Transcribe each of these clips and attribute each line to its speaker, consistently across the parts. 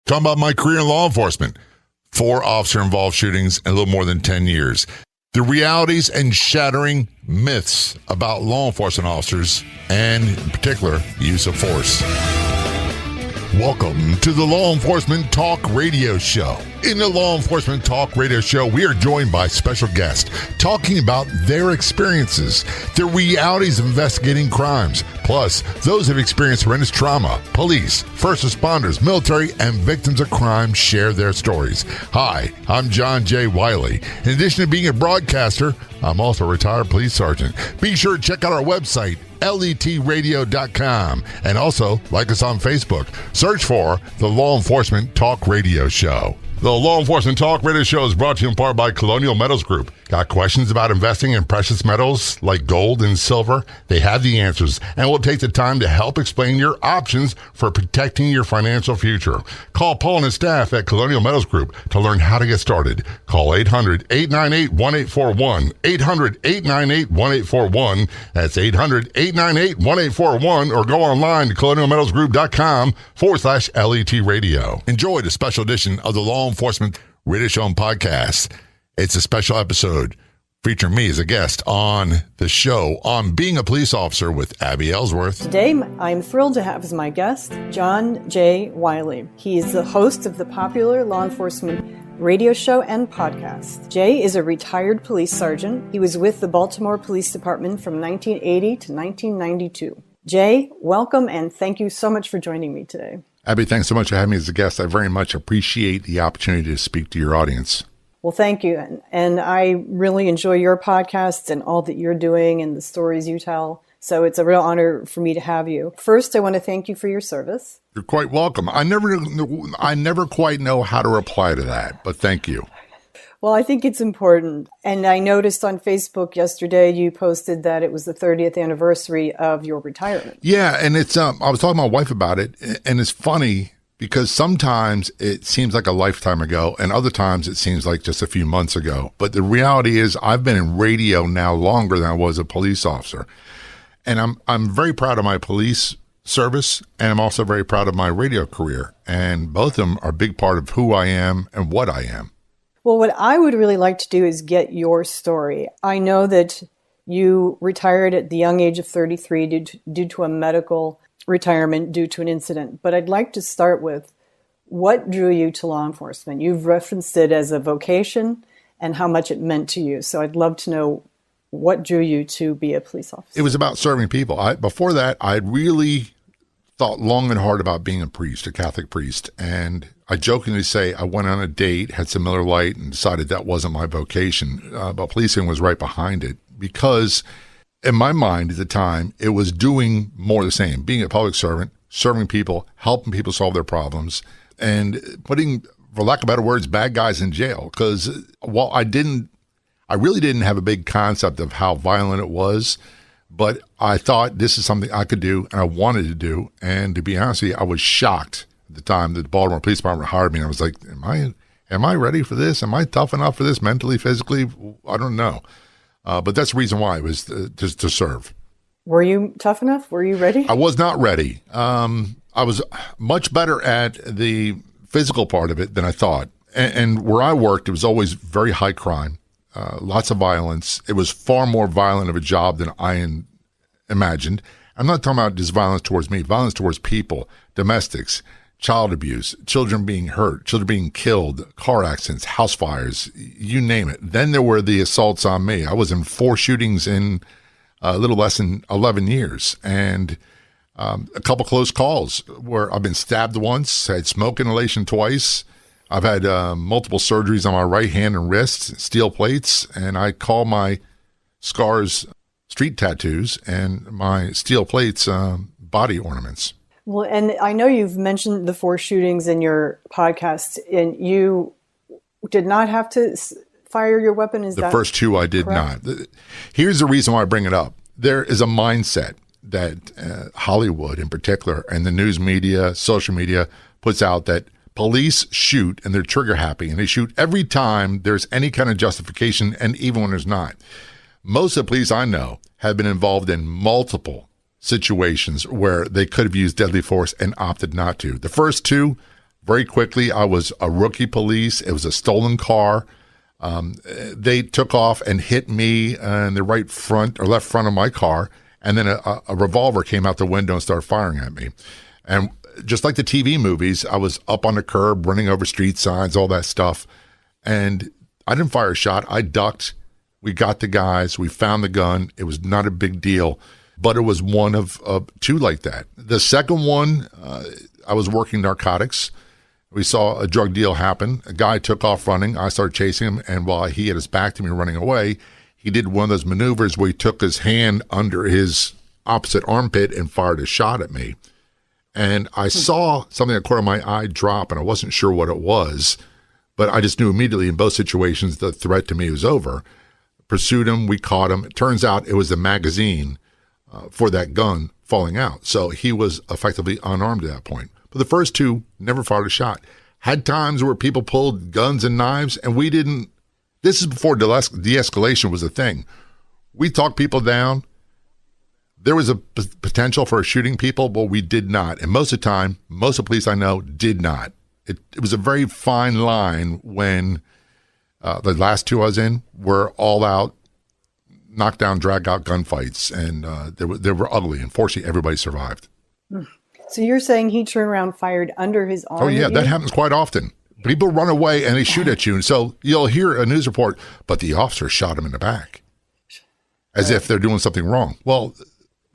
Speaker 1: Talking about my career in law enforcement. 4 officer-involved shootings in a little more than 10 years. The realities and shattering myths about law enforcement officers, and in particular, use of force. Welcome to the Law Enforcement Talk Radio Show. In the Law Enforcement Talk Radio Show, we are joined by special guests talking about their experiences, the realities of investigating crimes, plus those who have experienced horrendous trauma. Police, first responders, military, and victims of crime share their stories. Hi, I'm John J. Wiley. In addition to being a broadcaster, I'm also a retired police sergeant. Be sure to check out our website, letradio.com, and also like us on Facebook. Search for the Law Enforcement Talk Radio Show. The Law Enforcement Talk Radio Show is brought to you in part by Colonial Metals Group. Got questions about investing in precious metals like gold and silver? They have the answers and will take the time to help explain your options for protecting your financial future. Call Paul and his staff at Colonial Metals Group to learn how to get started. Call 800-898-1841, 800-898-1841. That's 800-898-1841, or go online to colonialmetalsgroup.com/LET radio. Enjoy the special edition of the Law Enforcement Radio Show and Podcast. It's a special episode featuring me as a guest on the show on being a police officer with Abby Ellsworth.
Speaker 2: Today, I'm thrilled to have as my guest John J. Wiley. He is the host of the popular law enforcement radio show and podcast. Jay is a retired police sergeant. He was with the Baltimore Police Department from 1980 to 1992. Jay, welcome, and thank you so much for joining me today.
Speaker 1: Abby, thanks so much for having me as a guest. I very much appreciate the opportunity to speak to your audience.
Speaker 2: Well, thank you. And I really enjoy your podcast and all that you're doing and the stories you tell. So it's a real honor for me to have you. First, I want to thank you for your service.
Speaker 1: You're quite welcome. I never quite know how to reply to that, but thank you.
Speaker 2: Well, I think it's important. And I noticed on Facebook yesterday you posted that it was the 30th anniversary of your retirement.
Speaker 1: Yeah, and it's I was talking to my wife about it, and it's funny because sometimes it seems like a lifetime ago, and other times it seems like just a few months ago. But the reality is I've been in radio now longer than I was a police officer. And I'm very proud of my police service, and I'm also very proud of my radio career. And both of them are a big part of who I am and what I am.
Speaker 2: Well, what I would really like to do is get your story. I know that you retired at the young age of 33 due to a medical retirement due to an incident. But I'd like to start with what drew you to law enforcement? You've referenced it as a vocation and how much it meant to you. So I'd love to know what drew you to be a police officer.
Speaker 1: It was about serving people. Before that, I really thought long and hard about being a priest, a Catholic priest. And I jokingly say I went on a date, had some Miller Lite, and decided that wasn't my vocation. But policing was right behind it because in my mind at the time, it was doing more of the same, being a public servant, serving people, helping people solve their problems, and putting, for lack of better words, bad guys in jail. Because while I really didn't have a big concept of how violent it was, but I thought this is something I could do and I wanted to do. And to be honest with you, I was shocked at the time that the Baltimore Police Department hired me. And I was like, am I ready for this? Am I tough enough for this mentally, physically? I don't know. But that's the reason why, it was to serve.
Speaker 2: Were you tough enough? Were you ready?
Speaker 1: I was not ready. I was much better at the physical part of it than I thought. And where I worked, it was always very high crime, lots of violence. It was far more violent of a job than I imagined. I'm not talking about just violence towards me, violence towards people, domestics, child abuse, children being hurt, children being killed, car accidents, house fires, you name it. Then there were the assaults on me. I was in 4 shootings in a little less than 11 years, and a couple close calls where I've been stabbed once, had smoke inhalation twice. I've had multiple surgeries on my right hand and wrist, steel plates, and I call my scars street tattoos and my steel plates body ornaments.
Speaker 2: Well, and I know you've mentioned the 4 shootings in your podcast, and you did not have to fire your weapon. Is that
Speaker 1: the first 2 I did
Speaker 2: correct?
Speaker 1: not. Here's the reason why I bring it up. There is a mindset that Hollywood in particular and the news media, social media puts out that police shoot and they're trigger happy and they shoot every time there's any kind of justification, and even when there's not. Most of the police I know have been involved in multiple situations where they could have used deadly force and opted not to. The first 2, Very quickly, I was a rookie police. It was a stolen car. They took off and hit me in the right front or left front of my car. And then a revolver came out the window and started firing at me. And just like the TV movies, I was up on the curb, running over street signs, all that stuff. And I didn't fire a shot. I ducked. We got the guys. We found the gun. It was not a big deal, but it was one of two like that. The second one, I was working narcotics. We saw a drug deal happen. A guy took off running. I started chasing him, and while he had his back to me running away, he did one of those maneuvers where he took his hand under his opposite armpit and fired a shot at me. And I saw something in the corner of my eye drop, and I wasn't sure what it was, but I just knew immediately in both situations the threat to me was over. Pursued him. We caught him. It turns out it was the magazine for that gun falling out. So he was effectively unarmed at that point. But the first two never fired a shot. Had times where people pulled guns and knives, and we didn't. This is before de-escalation was a thing. We talked people down. There was a potential for shooting people, but we did not. And most of the time, most of the police I know did not. It was a very fine line when the last two I was in were all out, knockdown, drag out gunfights, and they were ugly. Unfortunately, everybody survived.
Speaker 2: So you're saying he turned around, fired under his arm?
Speaker 1: Oh, yeah, that happens quite often. People run away and they shoot at you. And so you'll hear a news report, but the officer shot him in the back as if they're doing something wrong. Well,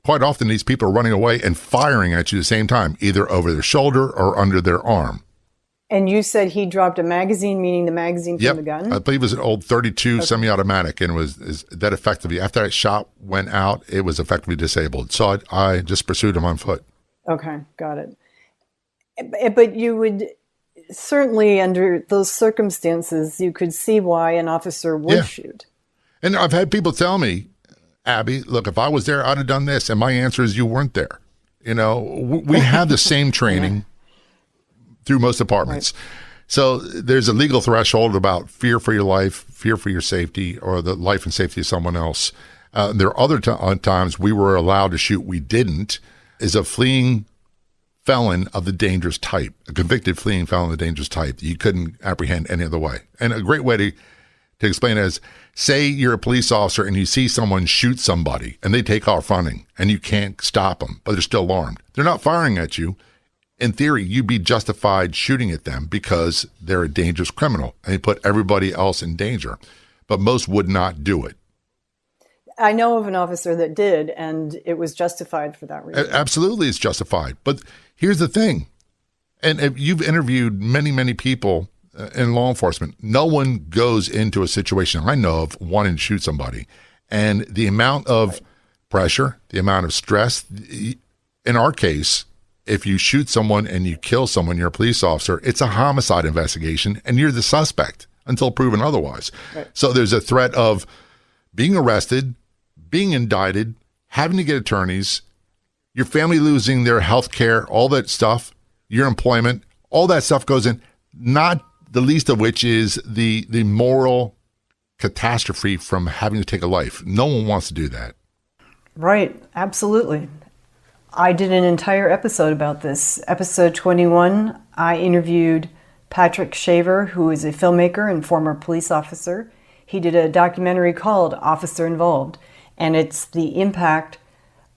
Speaker 1: quite often these people are running away and firing at you at the same time, either over their shoulder or under their arm.
Speaker 2: And you said he dropped a magazine, meaning the magazine from the gun?
Speaker 1: I believe it was an old 32 semi-automatic, and is that effectively, after that shot went out, it was effectively disabled. So I just pursued him on foot.
Speaker 2: Okay, got it. But you would certainly, under those circumstances, you could see why an officer would shoot.
Speaker 1: And I've had people tell me, Abby, look, if I was there, I'd have done this. And my answer is, you weren't there. You know, we have the same training through most departments. Right. So there's a legal threshold about fear for your life, fear for your safety, or the life and safety of someone else. There are other times we were allowed to shoot, we didn't, is a fleeing felon of the dangerous type, a convicted fleeing felon of the dangerous type that you couldn't apprehend any other way. And a great way to explain it is, say you're a police officer and you see someone shoot somebody and they take off running and you can't stop them, but they're still armed. They're not firing at you. In theory, you'd be justified shooting at them because they're a dangerous criminal and they put everybody else in danger. But most would not do it.
Speaker 2: I know of an officer that did, and it was justified for that reason.
Speaker 1: Absolutely, it's justified. But here's the thing, and you've interviewed many, many people in law enforcement. No one goes into a situation I know of wanting to shoot somebody. And the amount of pressure, the amount of stress, in our case, if you shoot someone and you kill someone, you're a police officer, it's a homicide investigation, and you're the suspect until proven otherwise. Right. So there's a threat of being arrested, being indicted, having to get attorneys, your family losing their health care, all that stuff, your employment, all that stuff goes in, not the least of which is the moral catastrophe from having to take a life. No one wants to do that.
Speaker 2: Right, absolutely. I did an entire episode about this. Episode 21, I interviewed Patrick Shaver, who is a filmmaker and former police officer. He did a documentary called Officer Involved, and it's the impact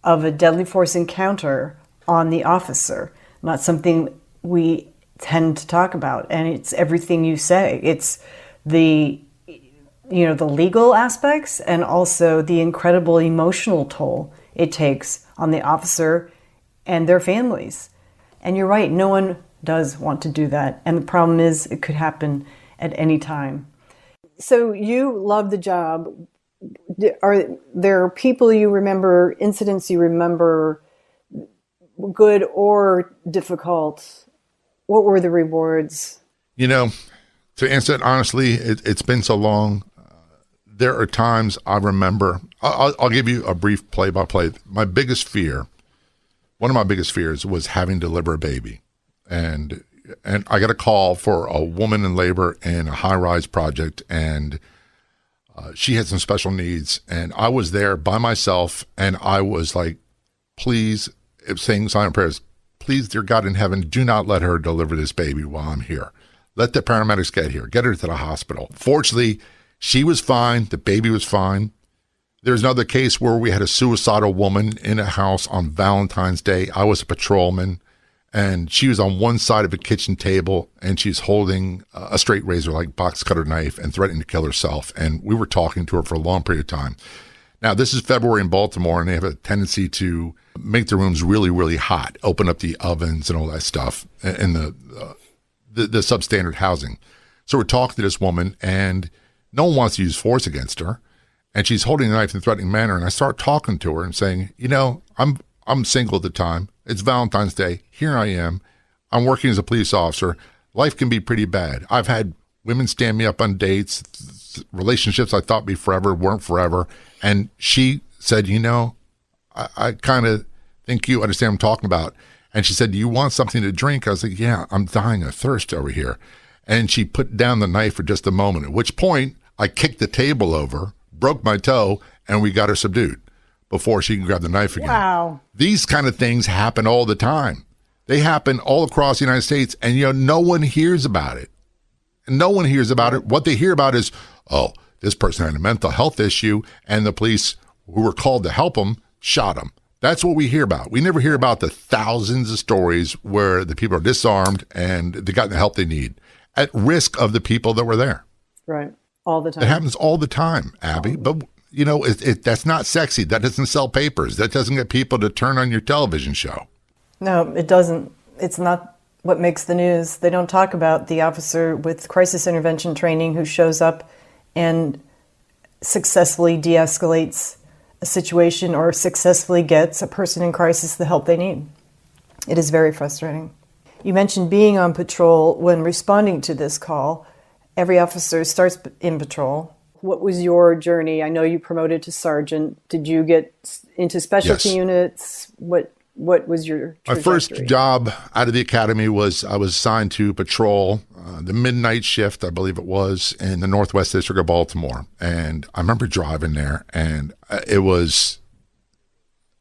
Speaker 2: of a deadly force encounter on the officer, not something we tend to talk about. And it's everything you say. It's the legal aspects and also the incredible emotional toll it takes on the officer and their families. And you're right, no one does want to do that. And the problem is it could happen at any time. So you love the job. Are there people you remember, incidents you remember, good or difficult? What were the rewards?
Speaker 1: You know, to answer it honestly, it's been so long. There are times I remember, I'll give you a brief play-by-play. My biggest fear, one of my biggest fears was having to deliver a baby. And I got a call for a woman in labor in a high-rise project, and she had some special needs. And I was there by myself, and I was like, please, saying silent prayers, please, dear God in heaven, do not let her deliver this baby while I'm here. Let the paramedics get here. Get her to the hospital. Fortunately, she was fine. The baby was fine. There's another case where we had a suicidal woman in a house on Valentine's Day. I was a patrolman, and she was on one side of a kitchen table, and she's holding a straight razor, like box cutter knife, and threatening to kill herself. And we were talking to her for a long period of time. Now, this is February in Baltimore, and they have a tendency to make the rooms really, really hot, open up the ovens and all that stuff in the substandard housing. So we're talking to this woman, and no one wants to use force against her. And she's holding a knife in a threatening manner. And I start talking to her and saying, I'm single at the time. It's Valentine's Day. Here I am. I'm working as a police officer. Life can be pretty bad. I've had women stand me up on dates, relationships I thought be forever weren't forever. And she said, I kind of think you understand what I'm talking about. And she said, do you want something to drink? I was like, yeah, I'm dying of thirst over here. And she put down the knife for just a moment, at which point I kicked the table over, broke my toe, and we got her subdued before she can grab the knife again.
Speaker 2: Wow.
Speaker 1: These kind of things happen all the time. They happen all across the United States, and no one hears about it. No one hears about it. What they hear about is, oh, this person had a mental health issue, and the police who were called to help him shot him. That's what we hear about. We never hear about the thousands of stories where the people are disarmed and they got the help they need at risk of the people that were there.
Speaker 2: Right. All the time.
Speaker 1: It happens all the time, Abby. But, that's not sexy. That doesn't sell papers. That doesn't get people to turn on your television show.
Speaker 2: No, it doesn't. It's not what makes the news. They don't talk about the officer with crisis intervention training who shows up and successfully de-escalates a situation or successfully gets a person in crisis the help they need. It is very frustrating. You mentioned being on patrol when responding to this call. Every officer starts in patrol. What was your journey? I know you promoted to sergeant. Did you get into specialty units? What was your trajectory?
Speaker 1: My first job out of the academy was I was assigned to patrol the midnight shift, I believe it was, in the Northwest District of Baltimore. And I remember driving there, and it was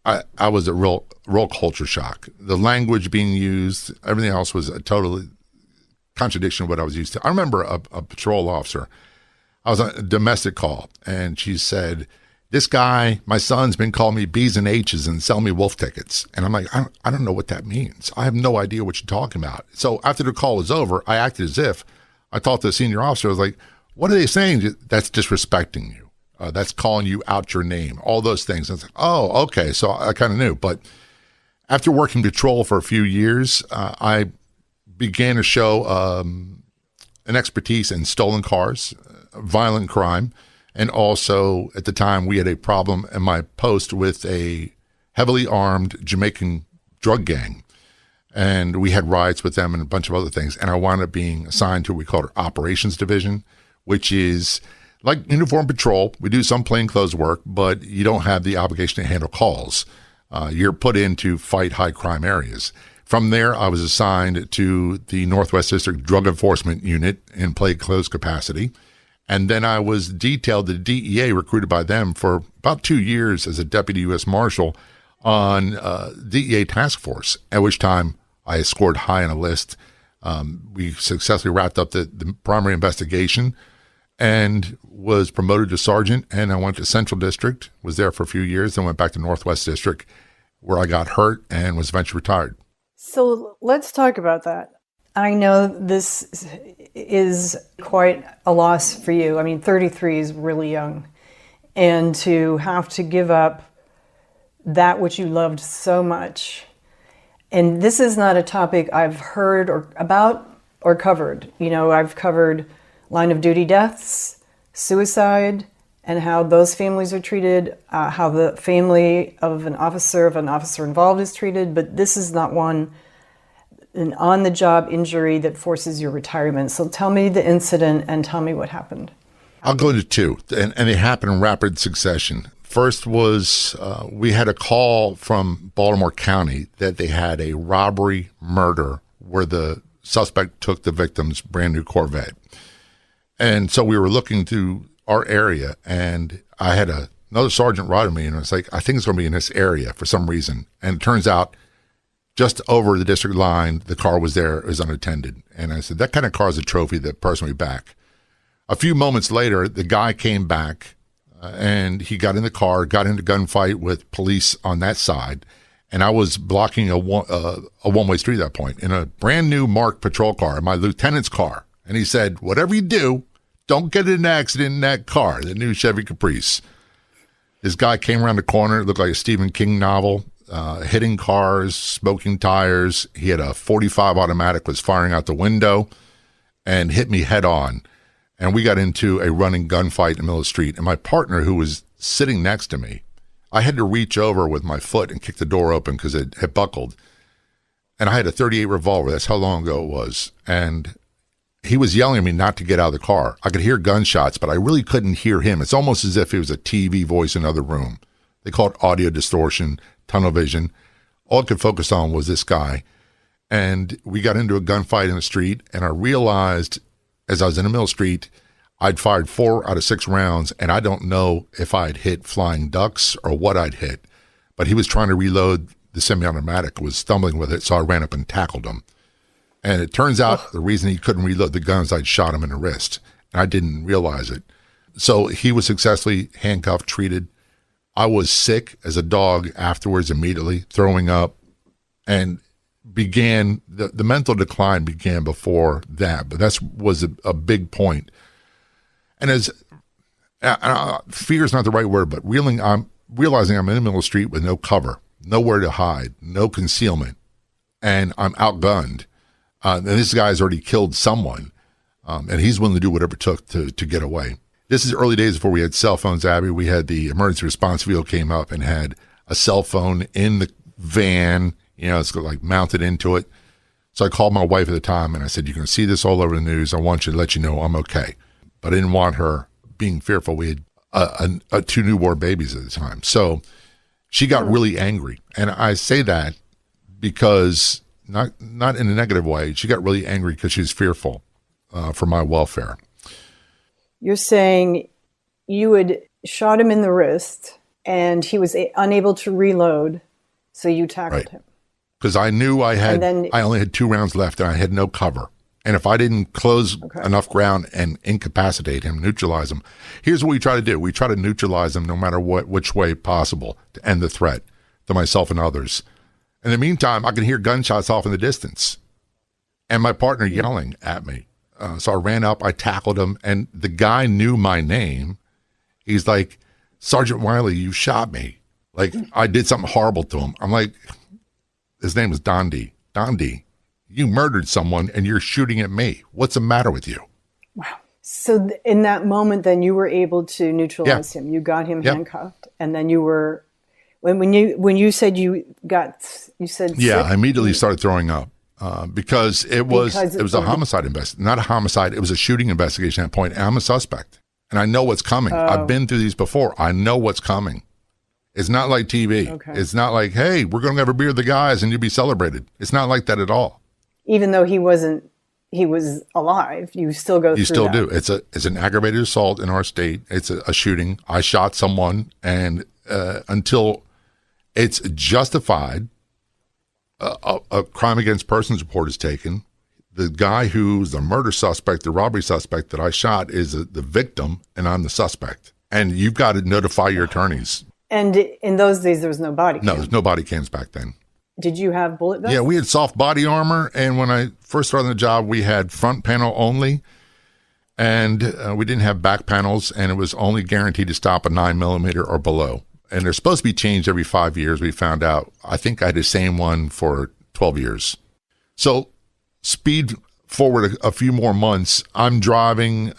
Speaker 1: I was a real culture shock. The language being used, everything else was a totally contradiction of what I was used to. I remember a patrol officer. I was on a domestic call, and she said, this guy, my son's been calling me B's and H's and selling me wolf tickets. And I'm like, I don't know what that means. I have no idea what you're talking about. So after the call was over, I acted as if I talked to the senior officer. I was like, what are they saying? That's disrespecting you. That's calling you out your name, all those things. I was like, oh, okay. So I kind of knew. But after working patrol for a few years, I began to show an expertise in stolen cars, violent crime, and also at the time we had a problem in my post with a heavily armed Jamaican drug gang, and we had riots with them and a bunch of other things. And I wound up being assigned to what we call our operations division, which is like uniform patrol. We do some plainclothes work, but you don't have the obligation to handle calls. You're put in to fight high crime areas. From there, I was assigned to the Northwest District Drug Enforcement Unit in plainclothes capacity. And then I was detailed to DEA, recruited by them for about 2 years as a deputy U.S. Marshal on DEA task force, at which time I scored high on a list. We successfully wrapped up the primary investigation and was promoted to sergeant. And I went to Central District, was there for a few years, then went back to Northwest District, where I got hurt and was eventually retired.
Speaker 2: So let's talk about that. I know this is quite a loss for you. I mean, 33 is really young. And to have to give up that which you loved so much. And this is not a topic I've heard or about or covered. I've covered line of duty deaths, suicide, and how those families are treated, how the family of an officer involved is treated. But this is not an on-the-job injury that forces your retirement. So tell me the incident and tell me what happened.
Speaker 1: I'll go into two, and they happen in rapid succession. First was we had a call from Baltimore County that they had a robbery murder where the suspect took the victim's brand new Corvette. And so we were looking to our area, and I had another sergeant ride me, and I was like, I think it's going to be in this area for some reason. And it turns out just over the district line. The car was there, it was unattended. And I said, that kind of car is a trophy that person will be back. A few moments later, the guy came back and he got in the car, got into gunfight with police on that side. And I was blocking a one-way street at that point in a brand new marked patrol car, my lieutenant's car. And he said, whatever you do, don't get in an accident in that car, the new Chevy Caprice. This guy came around the corner, it looked like a Stephen King novel, hitting cars, smoking tires. He had a .45 automatic, was firing out the window, and hit me head on. And we got into a running gunfight in the middle of the street. And my partner, who was sitting next to me, I had to reach over with my foot and kick the door open because it had buckled. And I had a .38 revolver. That's how long ago it was. And he was yelling at me not to get out of the car. I could hear gunshots, but I really couldn't hear him. It's almost as if it was a TV voice in another room. They call it audio distortion, tunnel vision. All I could focus on was this guy. And we got into a gunfight in the street, and I realized as I was in the middle of the street, I'd fired 4 out of 6 rounds, and I don't know if I'd hit flying ducks or what I'd hit. But he was trying to reload the semi-automatic, was stumbling with it, so I ran up and tackled him. And it turns out the reason he couldn't reload the gun is I'd shot him in the wrist, and I didn't realize it. So he was successfully handcuffed, treated. I was sick as a dog afterwards, immediately, throwing up, and began, the mental decline began before that, but that was a big point. And as fear is not the right word, but I'm realizing I'm in the middle of the street with no cover, nowhere to hide, no concealment, and I'm outgunned. And this guy's already killed someone, and he's willing to do whatever it took to get away. This is early days before we had cell phones, Abby. We had the emergency response vehicle came up and had a cell phone in the van, it's like mounted into it. So I called my wife at the time and I said, you're going to see this all over the news. I want you to let you know I'm okay. But I didn't want her being fearful. We had 2 newborn babies at the time. So she got really angry. And I say that because, not in a negative way, she got really angry because she was fearful for my welfare.
Speaker 2: You're saying you had shot him in the wrist and he was unable to reload, so you tackled him.
Speaker 1: Because I knew I only had 2 rounds left and I had no cover. And if I didn't close enough ground and incapacitate him, neutralize him, here's what we try to do. We try to neutralize him no matter which way possible to end the threat to myself and others. In the meantime, I can hear gunshots off in the distance and my partner yelling at me. So I ran up, I tackled him, and the guy knew my name. He's like, Sergeant Wiley, you shot me. Like, I did something horrible to him. I'm like, his name was Dondi. Dondi, you murdered someone and you're shooting at me. What's the matter with you? Wow.
Speaker 2: So in that moment, then you were able to neutralize him. You got him handcuffed, and then you were, when you said you said
Speaker 1: I immediately started throwing up. Because it was a homicide investigation, not a homicide. It was a shooting investigation at that point. I'm a suspect, and I know what's coming. I've been through these before. I know what's coming. It's not like TV. Okay. It's not like, hey, we're going to have a beer with the guys and you'll be celebrated. It's not like that at all.
Speaker 2: Even though he was alive, you still go through that.
Speaker 1: You still do. It's an aggravated assault in our state. It's a shooting. I shot someone, and until it's justified, a crime against persons report is taken. The guy who's the murder suspect, the robbery suspect that I shot is the victim, and I'm the suspect. And you've got to notify your attorneys.
Speaker 2: And in those days, there was no body cam.
Speaker 1: No, there's no body cams back then.
Speaker 2: Did you have bullet vests?
Speaker 1: Yeah, we had soft body armor. And when I first started the job, we had front panel only. And we didn't have back panels. And it was only guaranteed to stop a 9mm or below. And they're supposed to be changed every 5 years, we found out. I think I had the same one for 12 years. So speed forward a few more months. I'm driving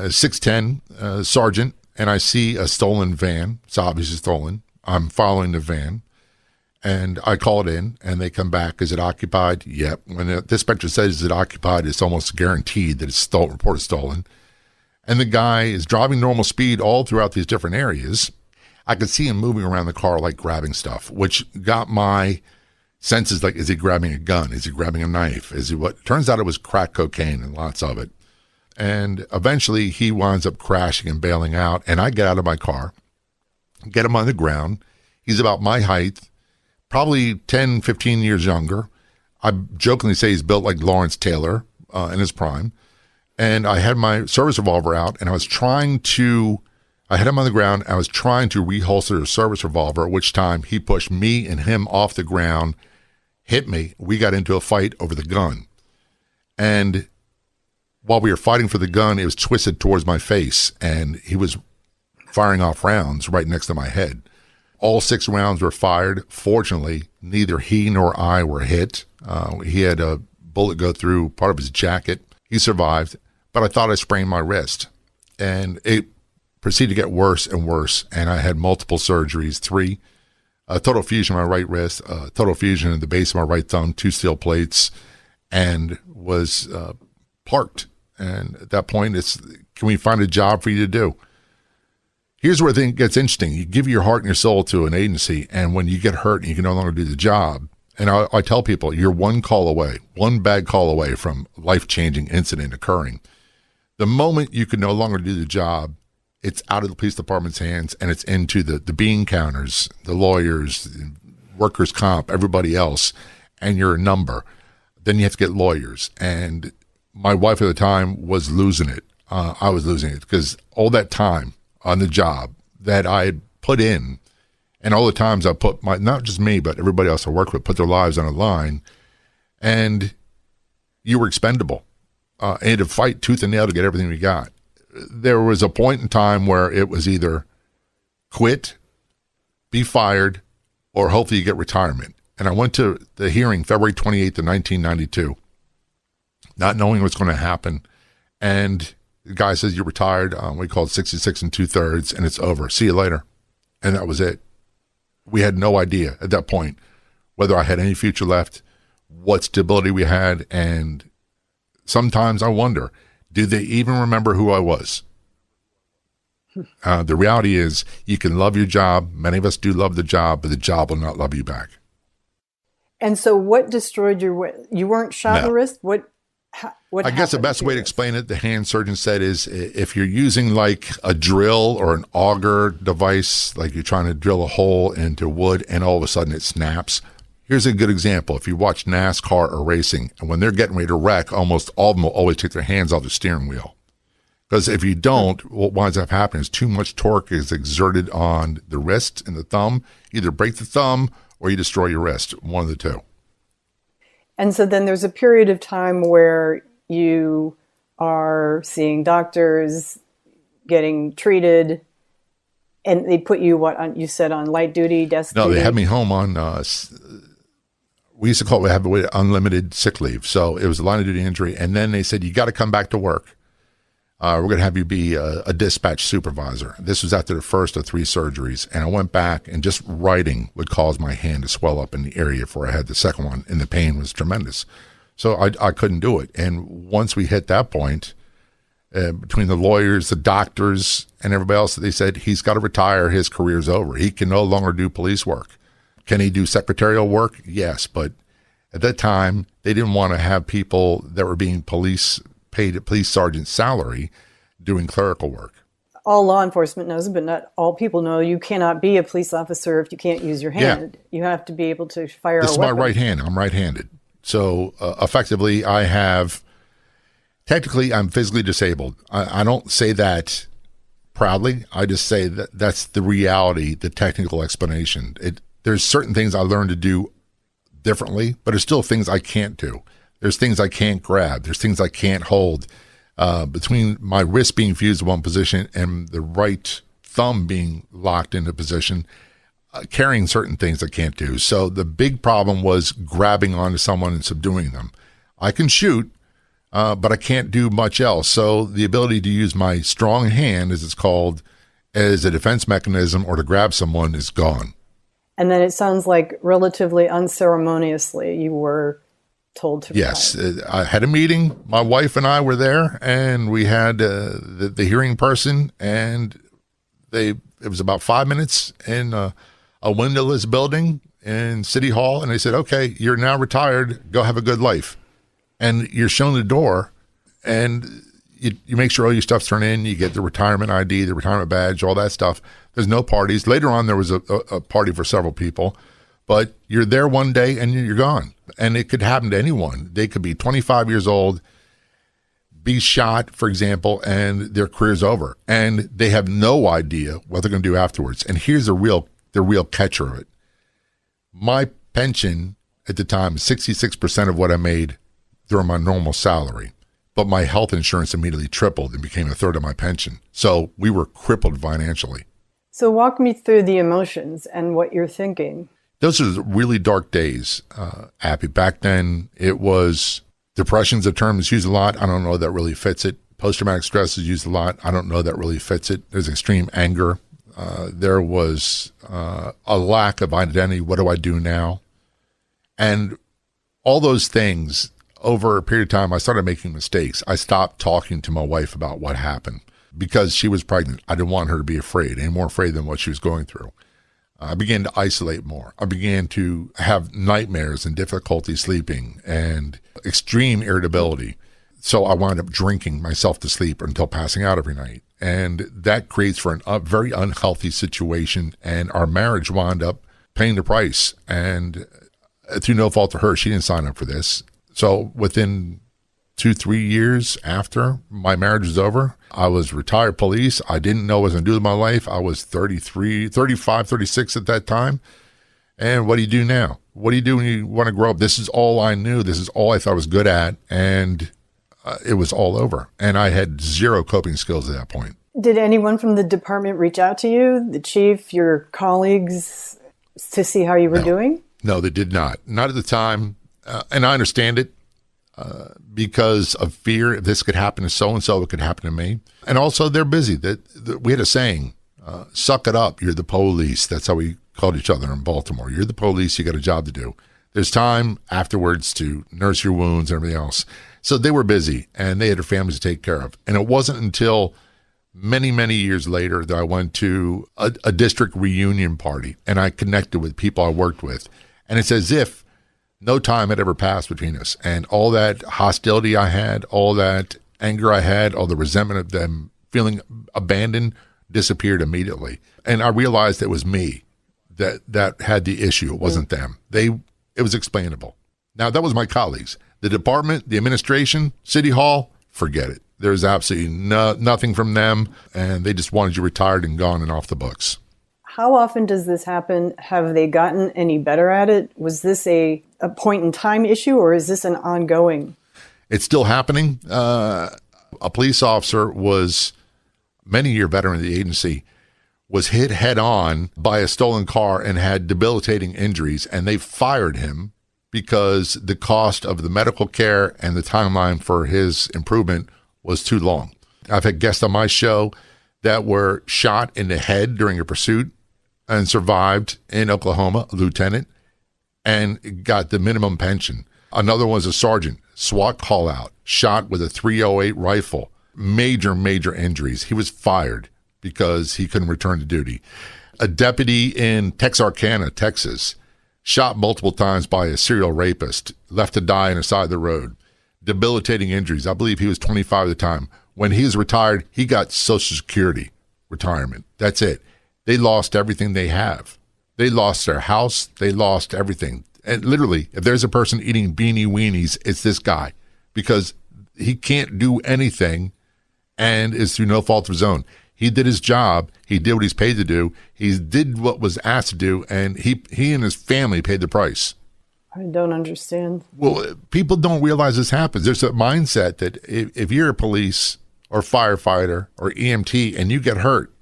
Speaker 1: 610 Sergeant, and I see a stolen van. It's obviously stolen. I'm following the van, and I call it in, and they come back. Is it occupied? Yep. When the dispatcher says is it occupied, it's almost guaranteed that it's stolen, reported stolen. And the guy is driving normal speed all throughout these different areas. I could see him moving around the car, like grabbing stuff, which got my senses like, is he grabbing a gun? Is he grabbing a knife? Is he what? Turns out it was crack cocaine and lots of it. And eventually he winds up crashing and bailing out. And I get out of my car, get him on the ground. He's about my height, probably 10, 15 years younger. I jokingly say he's built like Lawrence Taylor in his prime. And I had my service revolver out, and I had him on the ground. I was trying to reholster the service revolver, at which time he pushed me and him off the ground, hit me. We got into a fight over the gun. And while we were fighting for the gun, it was twisted towards my face, and he was firing off rounds right next to my head. All 6 rounds were fired. Fortunately, neither he nor I were hit. He had a bullet go through part of his jacket. He survived, but I thought I sprained my wrist. And it proceeded to get worse and worse, and I had multiple surgeries, 3. A total fusion in my right wrist, a total fusion in the base of my right thumb, 2 steel plates, and was parked. And at that point, can we find a job for you to do? Here's where it gets interesting. You give your heart and your soul to an agency, and when you get hurt and you can no longer do the job, and I tell people, you're one call away, one bad call away from life-changing incident occurring. The moment you can no longer do the job, it's out of the police department's hands, and it's into the bean counters, the lawyers, workers' comp, everybody else, and you're a number. Then you have to get lawyers. And my wife at the time was losing it. I was losing it because all that time on the job that I had put in, and all the times I put not just me, but everybody else I worked with, put their lives on the line, and you were expendable. And you had to fight tooth and nail to get everything we got. There was a point in time where it was either quit, be fired, or hopefully you get retirement. And I went to the hearing February 28th of 1992, not knowing what's going to happen. And the guy says, you're retired. We called 66 2/3, and it's over. See you later. And that was it. We had no idea at that point whether I had any future left, what stability we had. And sometimes I wonder, do they even remember who I was? The reality is you can love your job. Many of us do love the job, but the job will not love you back.
Speaker 2: And so what destroyed you weren't shot in the wrist? What
Speaker 1: I guess the best way to explain it, the hand surgeon said, is if you're using like a drill or an auger device, like you're trying to drill a hole into wood and all of a sudden it snaps. Here's a good example. If you watch NASCAR or racing, and when they're getting ready to wreck, almost all of them will always take their hands off the steering wheel. Because if you don't, what winds up happening is too much torque is exerted on the wrist and the thumb. Either break the thumb or you destroy your wrist, one of the two.
Speaker 2: And so then there's a period of time where you are seeing doctors, getting treated, and they put you, you said on light duty, desk duty?
Speaker 1: No, they had me home on, we used to call it, unlimited sick leave. So it was a line of duty injury. And then they said, you got to come back to work. We're going to have you be a dispatch supervisor. This was after the first of 3 surgeries. And I went back, and just writing would cause my hand to swell up in the area before I had the second one. And the pain was tremendous. So I couldn't do it. And once we hit that point, between the lawyers, the doctors, and everybody else, they said, he's got to retire. His career's over. He can no longer do police work. Can he do secretarial work? Yes. But at that time, they didn't want to have people that were being paid a police sergeant's salary doing clerical work.
Speaker 2: All law enforcement knows, but not all people know, you cannot be a police officer if you can't use your hand. Yeah. You have to be able to fire a weapon.
Speaker 1: This is my right hand. I'm right-handed. So effectively, technically, I'm physically disabled. I don't say that proudly. I just say that that's the reality, the technical explanation. There's certain things I learned to do differently, but there's still things I can't do. There's things I can't grab. There's things I can't hold. Between my wrist being fused in one position and the right thumb being locked into position, carrying certain things I can't do. So the big problem was grabbing onto someone and subduing them. I can shoot, but I can't do much else. So the ability to use my strong hand, as it's called, as a defense mechanism or to grab someone is gone.
Speaker 2: And then it sounds like relatively unceremoniously you were told to retire.
Speaker 1: Yes, I had a meeting. My wife and I were there, and we had the hearing person, and it was about 5 minutes in a windowless building in City Hall, and they said, okay, you're now retired. Go have a good life. And you're shown the door, and you make sure all your stuff's turned in. You get the retirement ID, the retirement badge, all that stuff. There's no parties. Later on, there was a party for several people. but you're there one day and you're gone. And it could happen to anyone. They could be 25 years old, be shot, for example, and their career's over. And they have no idea what they're going to do afterwards. And here's the real catcher of it. My pension at the time is 66% of what I made during my normal salary. But my health insurance immediately tripled and became a third of my pension. So we were crippled financially.
Speaker 2: So walk me through the emotions and what you're thinking.
Speaker 1: Those are really dark days, Abby. Back then, it was depression's a term that's used a lot. I don't know that really fits it. Post-traumatic stress is used a lot. I don't know that really fits it. There's extreme anger. There was a lack of identity. What do I do now? And all those things, over a period of time, I started making mistakes. I stopped talking to my wife about what happened because she was pregnant. I didn't want her to be afraid, any more afraid than what she was going through. I began to isolate more. I began to have nightmares and difficulty sleeping and extreme irritability. So I wound up drinking myself to sleep until passing out every night. And that creates for a very unhealthy situation. And our marriage wound up paying the price. And through no fault of her, she didn't sign up for this. So within 2-3 years after my marriage was over, I was retired police. I didn't know what I was going to do with my life. I was 35, 36 at that time. And what do you do now? What do you do when you want to grow up? This is all I knew. This is all I thought I was good at. And it was all over. And I had zero coping skills at that point.
Speaker 2: Did anyone from the department reach out to you, the chief, your colleagues, to see how you were doing? No,
Speaker 1: they did not. Not at the time. And I understand it. Because of fear, if this could happen to so-and-so, it could happen to me. And also, they're busy. We had a saying, suck it up, you're the police. That's how we called each other in Baltimore. You're the police, you got a job to do. There's time afterwards to nurse your wounds and everything else. So they were busy, and they had their families to take care of. And it wasn't until many, many years later that I went to a district reunion party, and I connected with people I worked with. And it's as if no time had ever passed between us. And all that hostility I had, all that anger I had, all the resentment of them feeling abandoned disappeared immediately. And I realized it was me that had the issue. It wasn't them. It was explainable. Now, that was my colleagues. The department, the administration, City Hall, forget it. There's absolutely nothing from them, and they just wanted you retired and gone and off the books.
Speaker 2: How often does this happen? Have they gotten any better at it? Was this a point in time issue, or is this an ongoing?
Speaker 1: It's still happening. A police officer was, many-year veteran of the agency, was hit head on by a stolen car and had debilitating injuries, and they fired him because the cost of the medical care and the timeline for his improvement was too long. I've had guests on my show that were shot in the head during a pursuit and survived in Oklahoma, a lieutenant, and got the minimum pension. Another one was a sergeant, SWAT call out, shot with a .308 rifle, major injuries. He was fired because he couldn't return to duty. A deputy in Texarkana, Texas, shot multiple times by a serial rapist, left to die on the side of the road. Debilitating injuries. I believe he was 25 at the time. When he was retired, he got Social Security retirement. That's it. They lost everything they have. They lost their house. They lost everything. And literally, if there's a person eating beanie weenies, it's this guy, because he can't do anything and is through no fault of his own. He did his job. He did what he's paid to do. He did what was asked to do, and he and his family paid the price.
Speaker 2: I don't understand.
Speaker 1: Well, people don't realize this happens. There's a mindset that if you're a police or firefighter or EMT and you get hurt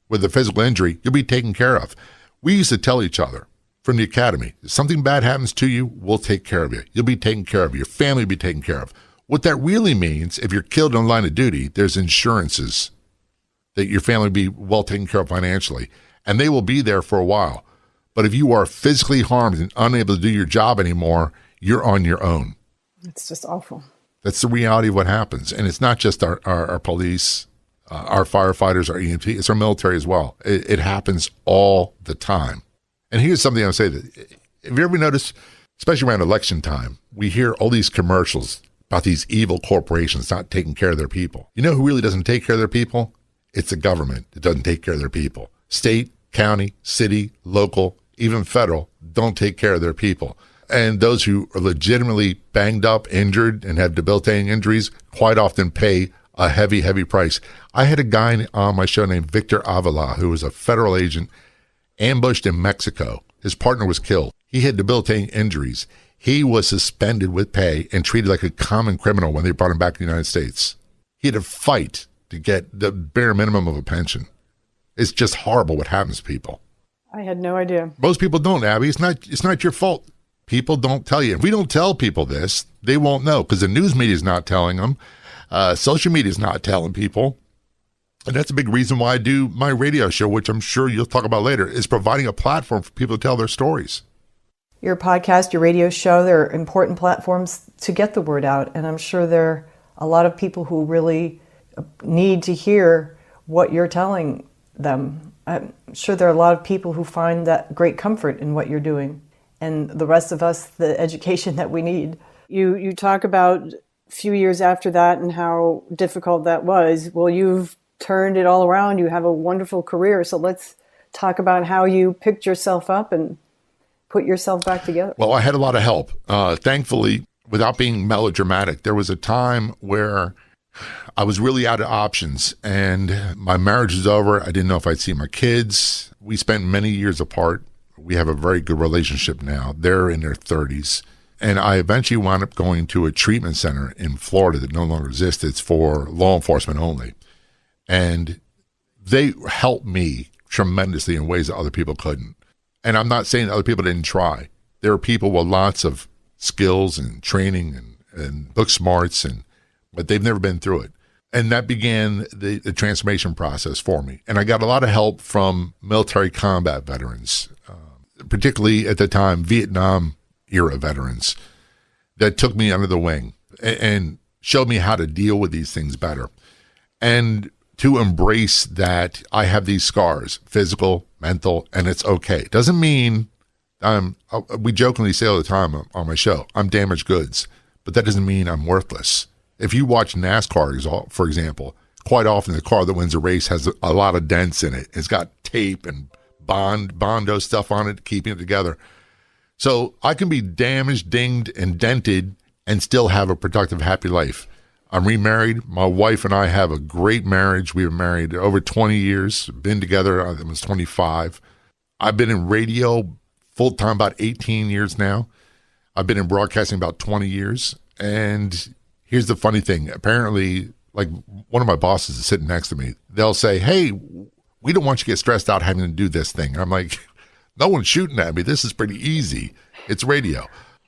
Speaker 1: with a physical injury, you'll be taken care of. We used to tell each other from the academy, if something bad happens to you, we'll take care of you. You'll be taken care of. Your family will be taken care of. What that really means, if you're killed in the line of duty, there's insurances that your family will be well taken care of financially, and they will be there for a while. But if you are physically harmed and unable to do your job anymore, you're on your own.
Speaker 2: It's just awful.
Speaker 1: That's the reality of what happens. And it's not just our police, our firefighters, our EMT, it's our military as well. It happens all the time. And here's something I'll say that, have you ever noticed, especially around election time, we hear all these commercials about these evil corporations not taking care of their people. You know who really doesn't take care of their people? It's the government that doesn't take care of their people. State, county, city, local, even federal, don't take care of their people. And those who are legitimately banged up, injured, and have debilitating injuries quite often pay a heavy, heavy price. I had a guy on my show named Victor Avila, who was a federal agent, ambushed in Mexico. His partner was killed. He had debilitating injuries. He was suspended with pay and treated like a common criminal when they brought him back to the United States. He had to fight to get the bare minimum of a pension. It's just horrible what happens to people.
Speaker 2: I had no idea.
Speaker 1: Most people don't, Abby. It's not your fault. People don't tell you. If we don't tell people this, they won't know because the news media is not telling them. Social media is not telling people. And that's a big reason why I do my radio show, which I'm sure you'll talk about later, is providing a platform for people to tell their stories.
Speaker 2: Your podcast, your radio show, they're important platforms to get the word out. And I'm sure there are a lot of people who really need to hear what you're telling them. I'm sure there are a lot of people who find that great comfort in what you're doing. And the rest of us, the education that we need. You talk about a few years after that and how difficult that was. Well, you've turned it all around. You have a wonderful career. So let's talk about how you picked yourself up and put yourself back together.
Speaker 1: Well, I had a lot of help. Thankfully, without being melodramatic, there was a time where I was really out of options and my marriage was over. I didn't know if I'd see my kids. We spent many years apart. We have a very good relationship now. They're in their 30s. And I eventually wound up going to a treatment center in Florida that no longer exists. It's for law enforcement only. And they helped me tremendously in ways that other people couldn't. And I'm not saying that other people didn't try. There are people with lots of skills and training and book smarts, but they've never been through it. And that began the transformation process for me. And I got a lot of help from military combat veterans, particularly at the time, Vietnam era veterans that took me under the wing and showed me how to deal with these things better. And to embrace that I have these scars, physical, mental, and it's okay. Doesn't mean we jokingly say all the time on my show, I'm damaged goods, but that doesn't mean I'm worthless. If you watch NASCAR, for example, quite often the car that wins a race has a lot of dents in it. It's got tape and Bondo stuff on it, keeping it together. So I can be damaged, dinged, and dented and still have a productive, happy life. I'm remarried. My wife and I have a great marriage. We were married over 20 years, been together, I was 25. I've been in radio full-time about 18 years now. I've been in broadcasting about 20 years. And here's the funny thing. Apparently, like one of my bosses is sitting next to me. They'll say, hey, we don't want you to get stressed out having to do this thing. And I'm like, no one's shooting at me. This is pretty easy. It's radio.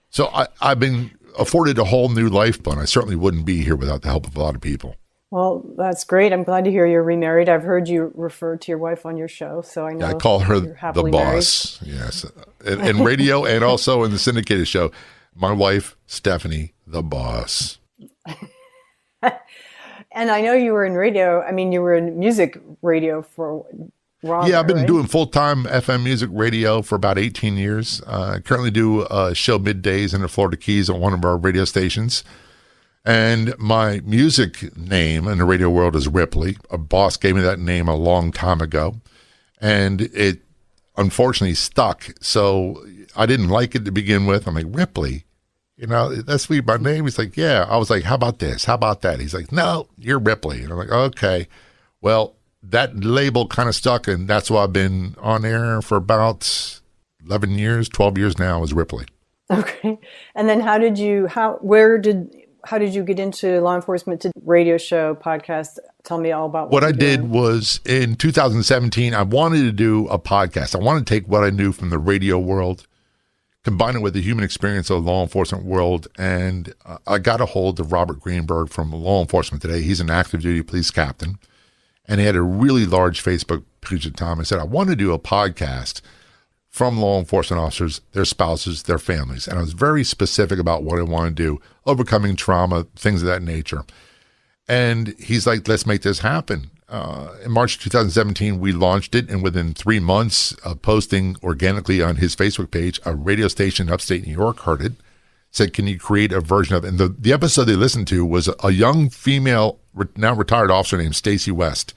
Speaker 1: So I've been afforded a whole new life, but I certainly wouldn't be here without the help of a lot of people.
Speaker 2: Well, that's great. I'm glad to hear you're remarried. I've heard you refer to your wife on your show, so I know.
Speaker 1: Yeah, I call her the boss. Married. Yes, in radio and also in the syndicated show. My wife, Stephanie, the boss.
Speaker 2: And I know you were in radio. I mean, you were in music radio for longer,
Speaker 1: yeah, I've been
Speaker 2: right?
Speaker 1: doing full-time FM music radio for about 18 years. I currently do a show middays in the Florida Keys on one of our radio stations. And my music name in the radio world is Ripley. A boss gave me that name a long time ago. And it unfortunately stuck. So I didn't like it to begin with. I'm like, Ripley? You know, that's sweet, my name. He's like, yeah. I was like, how about this? How about that? He's like, no, you're Ripley. And I'm like, okay. Well, that label kind of stuck, and that's why I've been on air for about 11 years, 12 years now as Ripley.
Speaker 2: Okay. And then how did you get into law enforcement, to radio show, podcast? Tell me all about
Speaker 1: what I did was in 2017, I wanted to do a podcast. I wanted to take what I knew from the radio world, combine it with the human experience of the law enforcement world. And I got a hold of Robert Greenberg from Law Enforcement Today. He's an active duty police captain. And he had a really large Facebook page at the time. I said, I want to do a podcast from law enforcement officers, their spouses, their families. And I was very specific about what I want to do, overcoming trauma, things of that nature. And he's like, let's make this happen. In March 2017, we launched it. And within 3 months of posting organically on his Facebook page, a radio station in upstate New York heard it, said, can you create a version of it? And the episode they listened to was a young female, now retired officer named Stacy West.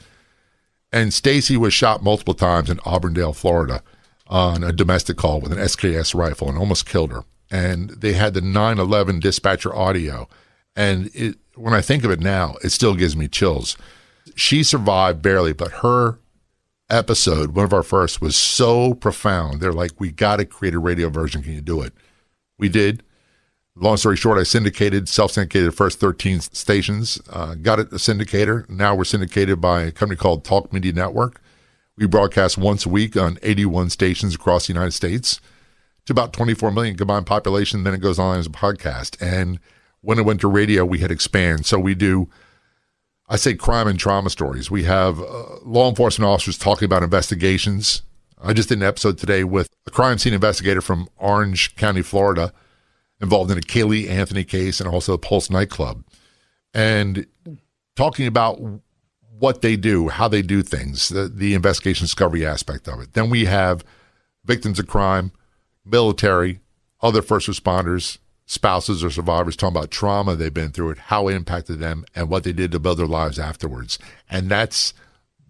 Speaker 1: And Stacy was shot multiple times in Auburndale, Florida. on a domestic call with an SKS rifle and almost killed her. And they had the 9/11 dispatcher audio. And when I think of it now, it still gives me chills. She survived barely, but her episode, one of our first, was so profound. They're like, we got to create a radio version. Can you do it? We did. Long story short, I self-syndicated the first 13 stations, got it a syndicator. Now we're syndicated by a company called Talk Media Network. We broadcast once a week on 81 stations across the United States to about 24 million combined population. Then it goes on as a podcast. And when it went to radio, we had expanded. So we do, I say, crime and trauma stories. We have law enforcement officers talking about investigations. I just did an episode today with a crime scene investigator from Orange County, Florida, involved in a Kaylee Anthony case and also a Pulse nightclub, and talking about what they do, how they do things, the investigation discovery aspect of it. Then we have victims of crime, military, other first responders, spouses or survivors talking about trauma they've been through, it, how it impacted them, and what they did to build their lives afterwards. And that's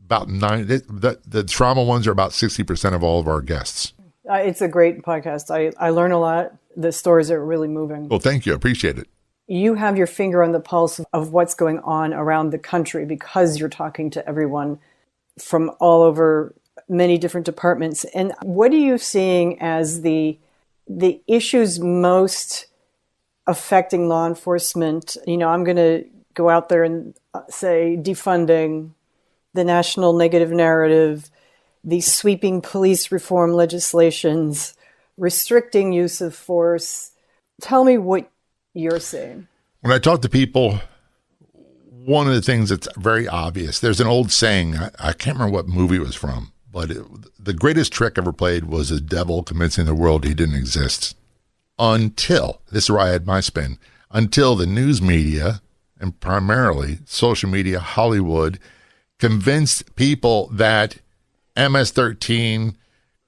Speaker 1: about the trauma ones are about 60% of all of our guests.
Speaker 2: It's a great podcast. I learn a lot. The stories are really moving.
Speaker 1: Well, thank you. I appreciate it.
Speaker 2: You have your finger on the pulse of what's going on around the country because you're talking to everyone from all over many different departments. And what are you seeing as the issues most affecting law enforcement? You know, I'm going to go out there and say defunding, the national negative narrative, the sweeping police reform legislations, restricting use of force. Tell me what you're seeing. When
Speaker 1: I talk to people, one of the things that's very obvious, there's an old saying, I can't remember what movie it was from, but the greatest trick ever played was the devil convincing the world he didn't exist. Until, this is where I had my spin, until the news media, and primarily social media, Hollywood, convinced people that MS-13,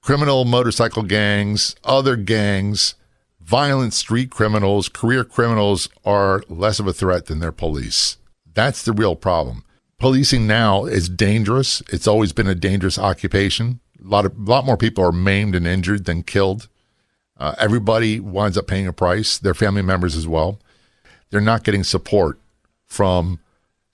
Speaker 1: criminal motorcycle gangs, other gangs, violent street criminals, career criminals are less of a threat than their police. That's the real problem. Policing now is dangerous. It's always been a dangerous occupation. A lot more people are maimed and injured than killed. Everybody winds up paying a price, their family members as well. They're not getting support from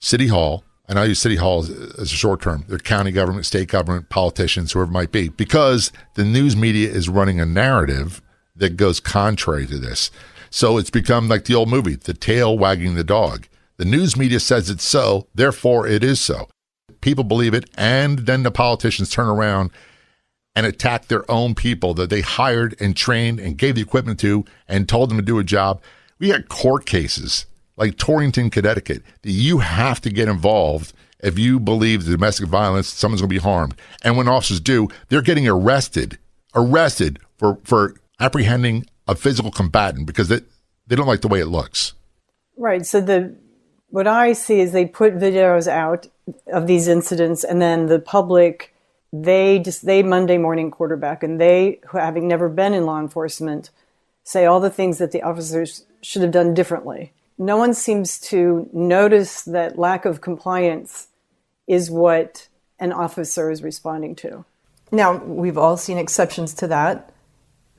Speaker 1: City Hall, and I use City Hall as a short term, their county government, state government, politicians, whoever it might be, because the news media is running a narrative that goes contrary to this. So it's become like the old movie, the tail wagging the dog. The news media says it's so, therefore it is so. People believe it, and then the politicians turn around and attack their own people that they hired and trained and gave the equipment to and told them to do a job. We had court cases like Torrington, Connecticut, that you have to get involved if you believe the domestic violence, someone's going to be harmed. And when officers do, they're getting arrested for apprehending a physical combatant because they don't like the way it looks.
Speaker 2: Right. So what I see is they put videos out of these incidents, and then the public, they Monday morning quarterback, and they, having never been in law enforcement, say all the things that the officers should have done differently. No one seems to notice that lack of compliance is what an officer is responding to.
Speaker 3: Now, we've all seen exceptions to that.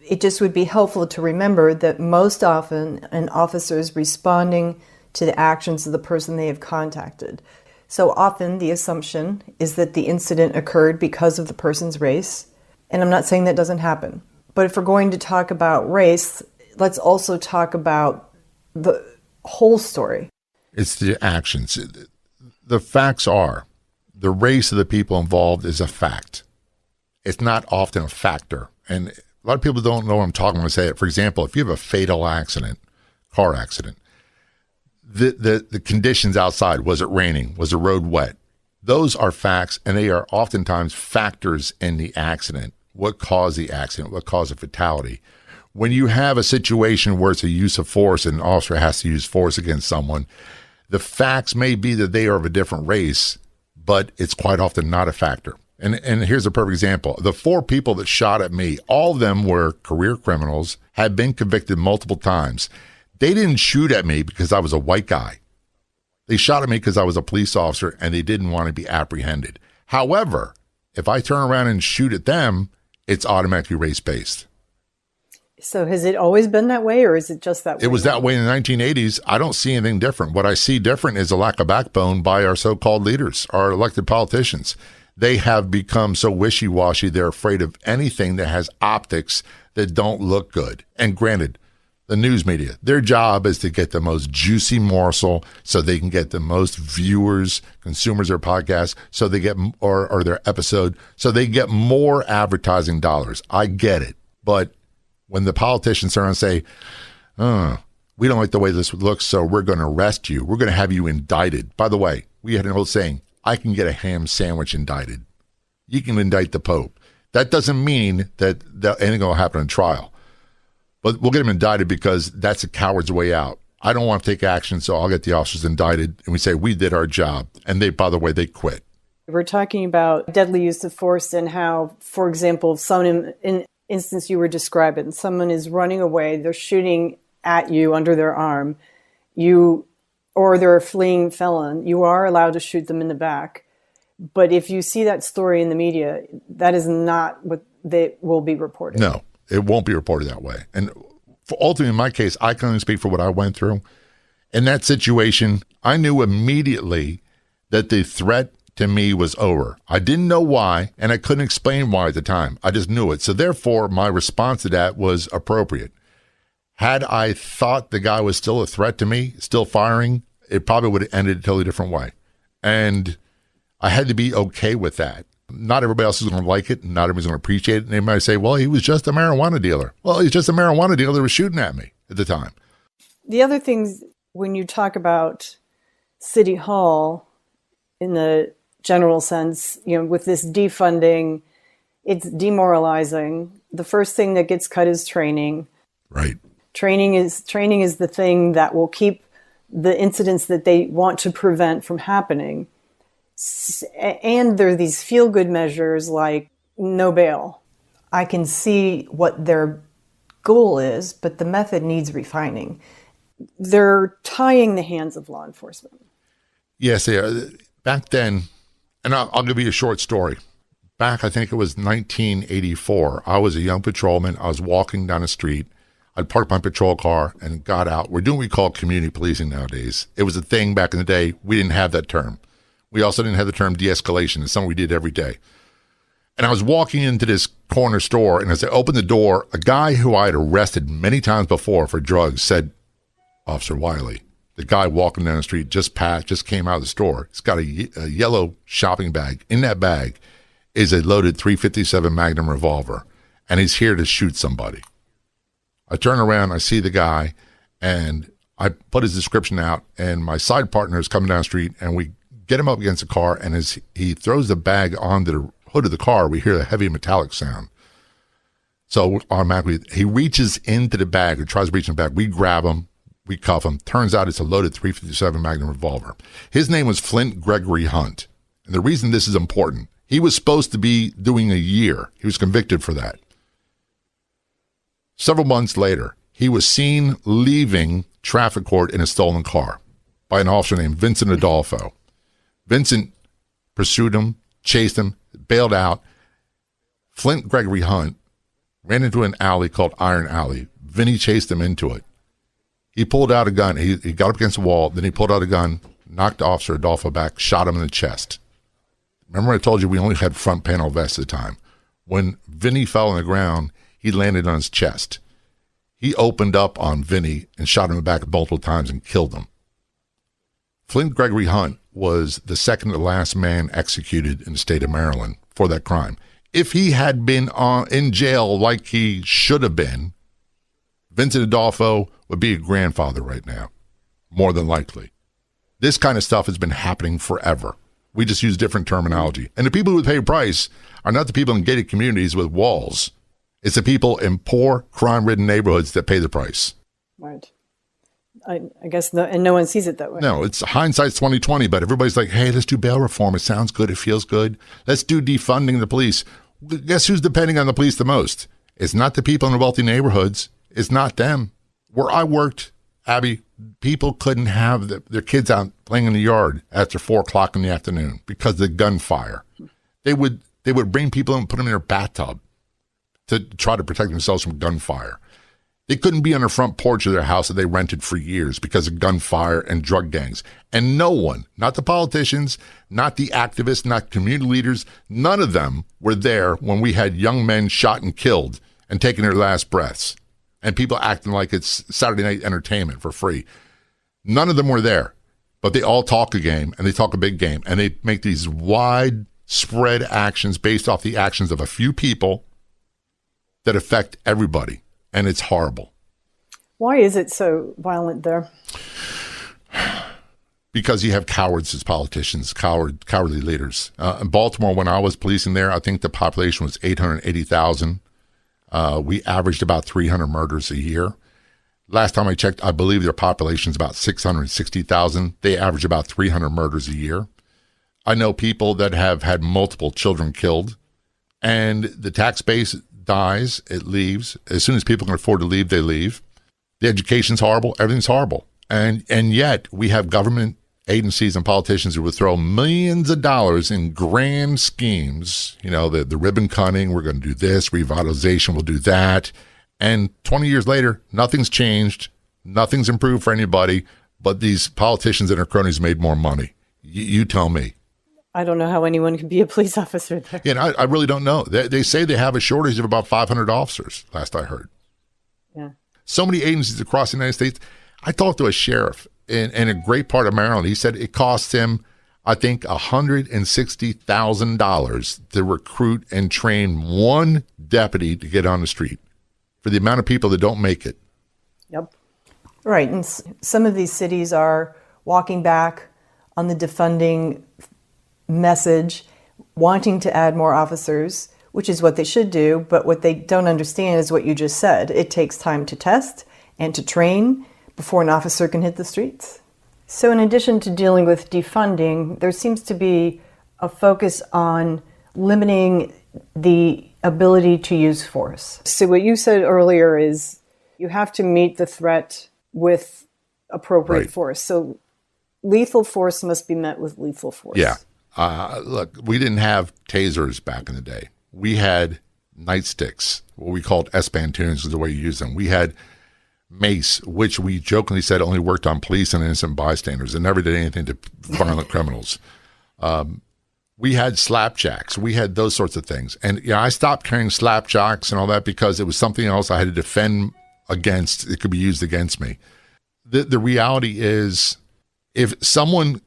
Speaker 3: It just would be helpful to remember that most often an officer is responding to the actions of the person they have contacted. So often the assumption is that the incident occurred because of the person's race. And I'm not saying that doesn't happen. But if we're going to talk about race, let's also talk about the whole story.
Speaker 1: It's the actions. The facts are, the race of the people involved is a fact. It's not often a factor. And a lot of people don't know what I'm talking when I say it. For example, if you have a fatal accident, car accident, the conditions outside, was it raining? Was the road wet? Those are facts, and they are oftentimes factors in the accident. What caused the accident? What caused a fatality? When you have a situation where it's a use of force and an officer has to use force against someone, the facts may be that they are of a different race, but it's quite often not a factor. And here's a perfect example. The 4 people that shot at me, all of them were career criminals, had been convicted multiple times. They didn't shoot at me because I was a white guy. They shot at me because I was a police officer and they didn't want to be apprehended. However, if I turn around and shoot at them, it's automatically race-based.
Speaker 2: So has it always been that way, or is it just that way?
Speaker 1: It was that way in the 1980s. I don't see anything different. What I see different is a lack of backbone by our so-called leaders, our elected politicians. They have become so wishy-washy, they're afraid of anything that has optics that don't look good. And granted, the news media, their job is to get the most juicy morsel so they can get the most viewers, consumers of their podcast, so they get, or their episode, so they get more advertising dollars. I get it. But when the politicians turn and say, we don't like the way this looks, so we're going to arrest you. We're going to have you indicted. By the way, we had an old saying, I can get a ham sandwich indicted. You can indict the Pope. That doesn't mean that anything will happen in trial. But we'll get him indicted because that's a coward's way out. I don't want to take action, so I'll get the officers indicted. And we say, we did our job. And they, by the way, they quit.
Speaker 2: We're talking about deadly use of force and how, for example, someone in instance you were describing, someone is running away, they're shooting at you under their arm, or they're a fleeing felon, you are allowed to shoot them in the back. But if you see that story in the media, that is not what they will be reported.
Speaker 1: No, it won't be reported that way. And ultimately, in my case, I can only speak for what I went through. In that situation, I knew immediately that the threat to me was over. I didn't know why, and I couldn't explain why at the time. I just knew it. So therefore, my response to that was appropriate. Had I thought the guy was still a threat to me, still firing, it probably would have ended a totally different way. And I had to be okay with that. Not everybody else is going to like it, and not everybody's going to appreciate it. And they might say, well, he was just a marijuana dealer. Well, he's just a marijuana dealer that was shooting at me at the time.
Speaker 2: The other things, when you talk about City Hall in the general sense, with this defunding, it's demoralizing. The first thing that gets cut is training.
Speaker 1: Right.
Speaker 2: Training is the thing that will keep the incidents that they want to prevent from happening. And there are these feel-good measures like no bail.
Speaker 3: I can see what their goal is, but the method needs refining.
Speaker 2: They're tying the hands of law enforcement.
Speaker 1: Yes, they are. Back then, and I'll give you a short story. Back, I think it was 1984, I was a young patrolman. I was walking down the street. I'd parked my patrol car and got out. We're doing what we call community policing nowadays. It was a thing back in the day. We didn't have that term. We also didn't have the term de-escalation. It's something we did every day. And I was walking into this corner store, and as I opened the door, a guy who I had arrested many times before for drugs said, Officer Wiley, the guy walking down the street just came out of the store. He's got a yellow shopping bag. In that bag is a loaded .357 Magnum revolver, and he's here to shoot somebody. I turn around, I see the guy, and I put his description out, and my side partner is coming down the street, and we get him up against the car, and as he throws the bag onto the hood of the car, we hear the heavy metallic sound. So automatically, he reaches into the bag, or tries to reach in the bag. We grab him, we cuff him. Turns out it's a loaded .357 Magnum revolver. His name was Flint Gregory Hunt. And the reason this is important, he was supposed to be doing a year. He was convicted for that. Several months later, he was seen leaving traffic court in a stolen car by an officer named Vincent Adolfo. Vincent pursued him, chased him, bailed out. Flint Gregory Hunt ran into an alley called Iron Alley. Vinny chased him into it. He pulled out a gun. He got up against the wall. Then he pulled out a gun, knocked Officer Adolfo back, shot him in the chest. Remember I told you we only had front panel vests at the time. When Vinny fell on the ground, he landed on his chest. He opened up on Vinny and shot him back multiple times and killed him. Flint Gregory Hunt was the second to last man executed in the state of Maryland for that crime. If he had been in jail like he should have been, Vincent Adolfo would be a grandfather right now, more than likely. This kind of stuff has been happening forever. We just use different terminology. And the people who pay a price are not the people in gated communities with walls. It's the people in poor, crime-ridden neighborhoods that pay the price.
Speaker 2: Right. I guess and no one sees it that way.
Speaker 1: No, it's hindsight's 20/20, but everybody's like, hey, let's do bail reform. It sounds good. It feels good. Let's do defunding the police. Guess who's depending on the police the most? It's not the people in the wealthy neighborhoods. It's not them. Where I worked, Abby, people couldn't have their kids out playing in the yard after 4 o'clock in the afternoon because of the gunfire. They would bring people in and put them in their bathtub. to try to protect themselves from gunfire. They couldn't be on the front porch of their house that they rented for years because of gunfire and drug gangs. And no one, not the politicians, not the activists, not community leaders, none of them were there when we had young men shot and killed and taking their last breaths and people acting like it's Saturday night entertainment for free. None of them were there, but they all talk a game and they talk a big game and they make these widespread actions based off the actions of a few people that affect everybody. And it's horrible.
Speaker 2: Why is it so violent there?
Speaker 1: Because you have cowards as politicians, cowardly leaders. In Baltimore, when I was policing there, I think the population was 880,000. We averaged about 300 murders a year. Last time I checked, I believe their population is about 660,000. They average about 300 murders a year. I know people that have had multiple children killed, and the tax base dies, it leaves. As soon as people can afford to leave, they leave. The education's horrible. Everything's horrible. And yet we have government agencies and politicians who would throw millions of dollars in grand schemes. You know, the ribbon cutting, we're going to do this, revitalization, we'll do that. And 20 years later, nothing's changed. Nothing's improved for anybody, but these politicians and their cronies made more money. You tell me.
Speaker 2: I don't know how anyone can be a police officer there.
Speaker 1: Yeah, I really don't know. They say they have a shortage of about 500 officers, last I heard.
Speaker 2: Yeah. So
Speaker 1: many agencies across the United States. I talked to a sheriff in a great part of Maryland. He said it costs him, I think, $160,000 to recruit and train one deputy to get on the street for the amount of people that don't make it.
Speaker 2: Yep.
Speaker 3: Right. And some of these cities are walking back on the defunding message, wanting to add more officers, which is what they should do. But what they don't understand is what you just said. It takes time to test and to train before an officer can hit the streets. So in addition to dealing with defunding, there seems to be a focus on limiting the ability to use force.
Speaker 2: So what you said earlier is you have to meet the threat with appropriate force. So lethal force must be met with lethal force.
Speaker 1: Yeah. Look, we didn't have tasers back in the day. We had nightsticks, what we called S-bantoons is the way you use them. We had mace, which we jokingly said only worked on police and innocent bystanders and never did anything to violent criminals. We had slapjacks. We had those sorts of things. And I stopped carrying slapjacks and all that because it was something else I had to defend against. It could be used against me. The reality is, if someone,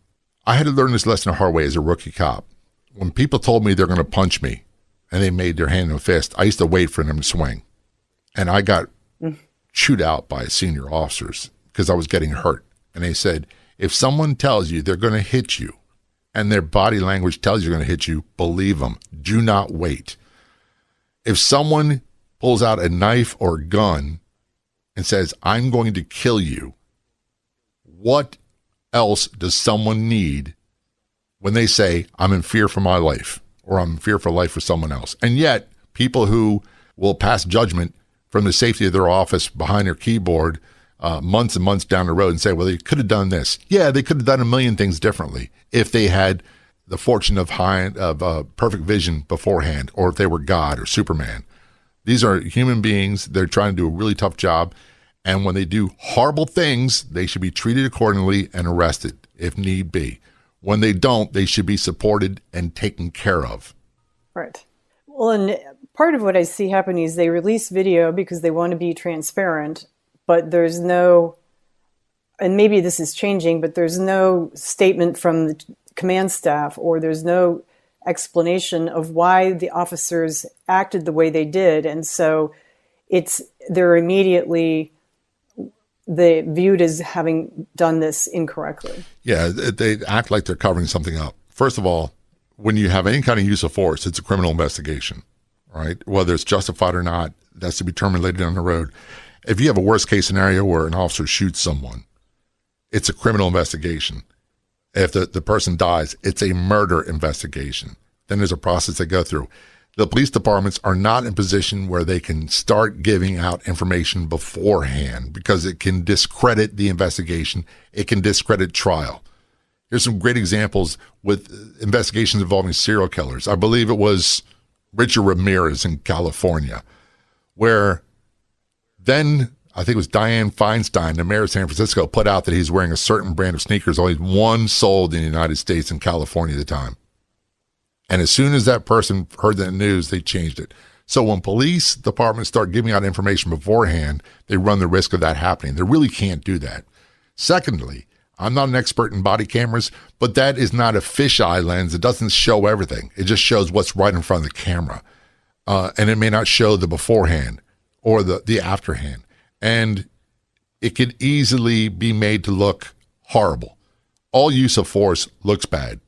Speaker 1: I had to learn this lesson the hard way as a rookie cop. When people told me they're going to punch me and they made their hand in a fist, I used to wait for them to swing. And I got chewed out by senior officers because I was getting hurt. And they said, if someone tells you they're going to hit you and their body language tells you they're going to hit you, believe them. Do not wait. If someone pulls out a knife or a gun and says, I'm going to kill you, what else does someone need when they say, I'm in fear for my life or I'm in fear for life for someone else? And yet, people who will pass judgment from the safety of their office behind their keyboard months and months down the road and say, well, they could have done this. Yeah, they could have done a million things differently if they had the fortune of perfect vision beforehand, or if they were God or Superman. These are human beings. They're trying to do a really tough job. And when they do horrible things, they should be treated accordingly and arrested if need be. When they don't, they should be supported and taken care of.
Speaker 2: Right. Well, and part of what I see happening is they release video because they want to be transparent, but there's no, and maybe this is changing, but there's no statement from the command staff, or there's no explanation of why the officers acted the way they did. And so they're immediately viewed as having done this incorrectly.
Speaker 1: Yeah, they act like they're covering something up. First of all, when you have any kind of use of force, it's a criminal investigation, right? Whether it's justified or not, that's to be determined later down the road. If you have a worst case scenario where an officer shoots someone, it's a criminal investigation. If the person dies, it's a murder investigation. Then there's a process they go through. The police departments are not in a position where they can start giving out information beforehand because it can discredit the investigation. It can discredit trial. Here's some great examples with investigations involving serial killers. I believe it was Richard Ramirez in California. where then I think it was Dianne Feinstein, the mayor of San Francisco, put out that he's wearing a certain brand of sneakers, only one sold in the United States and California at the time. And as soon as that person heard the news, they changed it. So when police departments start giving out information beforehand, they run the risk of that happening. They really can't do that. Secondly, I'm not an expert in body cameras, but that is not a fisheye lens. It doesn't show everything. It just shows what's right in front of the camera. And it may not show the beforehand or the afterhand. And it could easily be made to look horrible. All use of force looks bad.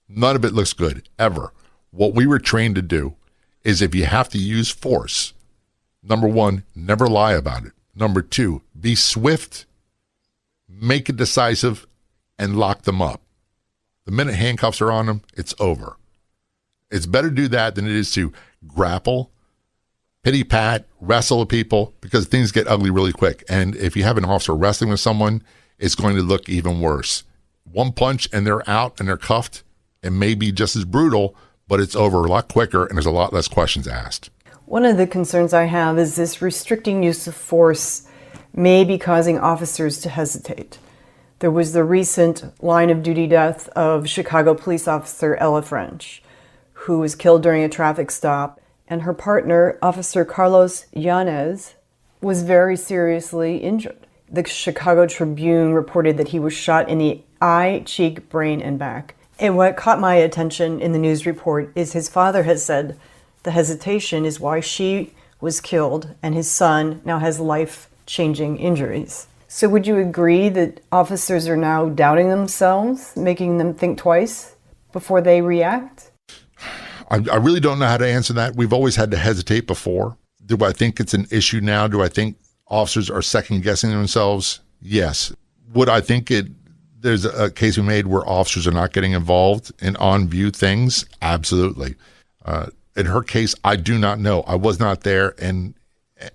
Speaker 1: None of it looks good, ever. What we were trained to do is if you have to use force, number one, never lie about it. Number two, be swift, make it decisive, and lock them up. The minute handcuffs are on them, it's over. It's better to do that than it is to grapple, pity-pat, wrestle with people, because things get ugly really quick. And if you have an officer wrestling with someone, it's going to look even worse. One punch and they're out and they're cuffed. It may be just as brutal, but it's over a lot quicker and there's a lot less questions asked.
Speaker 3: One of the concerns I have is this restricting use of force may be causing officers to hesitate. There was the recent line of duty death of Chicago police officer Ella French, who was killed during a traffic stop, and her partner, Officer Carlos Yanez, was very seriously injured. The Chicago Tribune reported that he was shot in the eye, cheek, brain, and back. And what caught my attention in the news report is his father has said the hesitation is why she was killed and his son now has life-changing injuries. So would you agree that officers are now doubting themselves, making them think twice before they react?
Speaker 1: I really don't know how to answer that. We've always had to hesitate before. Do I think it's an issue now? Do I think officers are second-guessing themselves? Yes. Would I think there's a case we made where officers are not getting involved in on-view things? Absolutely. In her case, I do not know. I was not there, and